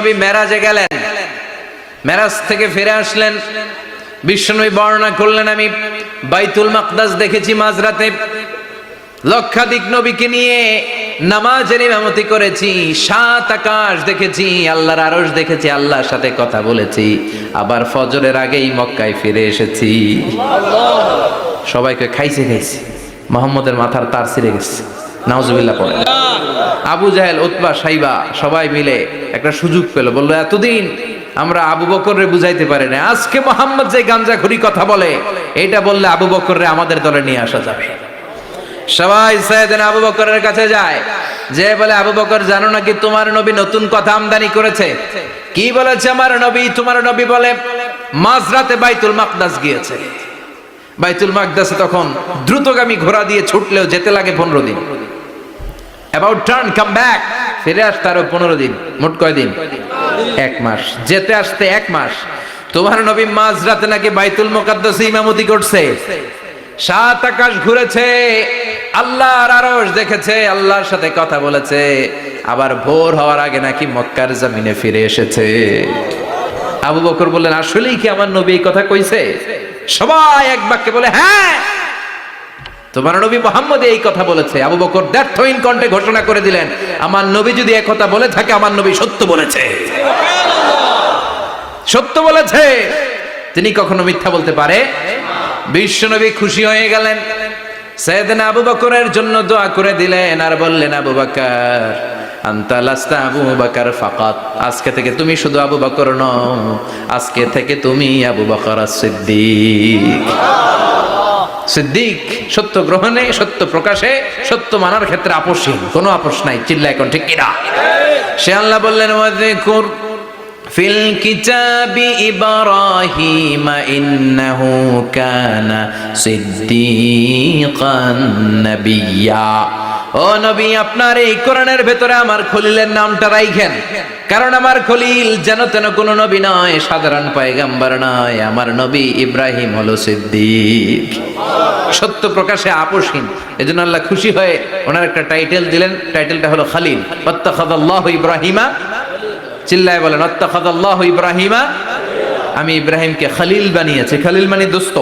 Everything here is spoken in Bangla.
বিশ্বনবী মেরাজে গেলেন, মেরাজ থেকে ফিরে আসলেন। বিশ্বনবী বর্ণনা করলেন, আমি বাইতুল মাকদাস দেখেছি মাঝরাতে, লক্ষাধিক নবীকে নিয়ে নামাজের ইমামতি করেছি, 7 আকাশ দেখেছি, আল্লাহর আরশ দেখেছি, আল্লাহর সাথে কথা বলেছি, আবার ফজরের আগেই মক্কায় ফিরে এসেছি। সবাইকে খাইছে মোহাম্মদের মাথার তার ছিঁড়ে গেছে, নাউজুবিল্লাহ পড়ে। আবু জাহেল, উতবা, সাইবা সবাই মিলে একটা সুযোগ পেল, বললো এতদিন আমরা আবু বকররে বুঝাইতে পারি না, আজকে মোহাম্মদ যে গাঞ্জাখুরি কথা বলে এটা বললে আবু বকররে আমাদের দলে নিয়ে আসা যাবে। সবাই সাইয়েদনা আবু বকরের কাছে যায়, যে বলে আবু বকর জানো নাকি তোমার নবী নতুন কথা আমদানি করেছে? কি বলেছে আমার নবী? তোমার নবী বলে মাঝরাতে বাইতুল মাকদাস গিয়েছে। বাইতুল মাকদাসে তখন দ্রুতগামী ঘোড়া দিয়ে ছুটলেও যেতে লাগে 15 দিন। অ্যাবাউট টার্ন কাম ব্যাক, ফিরে আসতে আরো 15 দিন, মোট কয় দিন? 1 মাস, যেতে আসতে 1 মাস। তোমার নবী মাঝরাতে নাকি বাইতুল মুকাদ্দাসে ইমামতি করছে, 7 আকাশ ঘুরেছে, আল্লাহর আরশ দেখেছে, আল্লাহর সাথে কথা বলেছে, আবার ভোর হওয়ার আগে নাকি মক্কার জমিনে ফিরে এসেছে। আবু বকর বললেন আসলেই কি আমার নবী এই কথা কইছে? সবাই এক বাক্যে বলে হ্যাঁ, তোমার নবী মুহাম্মদ এই কথা বলেছে। আবু বকর দ্ব্যর্থহীন কণ্ঠে ঘোষণা করে দিলেন, আমার নবী যদি এই কথা বলে থাকে, আমার নবী সত্য বলেছে, সত্য বলেছে, তিনি কখনো মিথ্যা বলতে পারে? বিশ্বনবী খুশি হয়ে গেলেন, সাইয়েদনা আবু বকরের জন্য দোয়া করে দিলেন, আর বললেন আবু বকর আনতা লাস্তা আবু বকর ফাকাত, আজকে থেকে তুমি শুধু আবু বকর নও, আজকে থেকে তুমি আবু বকর as-সিদ্দিক। সিদ্দিক, সত্য গ্রহণে, সত্য প্রকাশে, সত্য মানার ক্ষেত্রে আপোষহীন, কোনো আপোষ নাই। চিল্লায় এখন ঠিক কিনা? সে আল্লাহ বললেন ওয়াযকুর ফিল কিতাবি ইব্রাহিম ইন্নাহু কানা সিদ্দিকান নাবিয়্যা। ও নবী, আপনার এই কোরআনের ভেতরে আমার খলিলের নামটা রাখেন, কারণ আমার খলিল যেন তেন কোনো নবী নয়, সাধারণ পয়গম্বর নয়, আমার নবী ইব্রাহিম হলো সিদ্দিক, সত্য প্রকাশে আপোষহীন। এজন্য আল্লাহ খুশি হয়ে ওনার একটা টাইটেল দিলেন, টাইটেলটা হলো খলিল। ওয়াত্তাখাযাল্লাহু ইব্রাহিমা, চিল্লায় বলেন ওয়াত্তাখাযাল্লাহু ইব্রাহিমা, আমি ইব্রাহিমকে খলিল বানিয়েছি। খলিল মানে দোস্ত।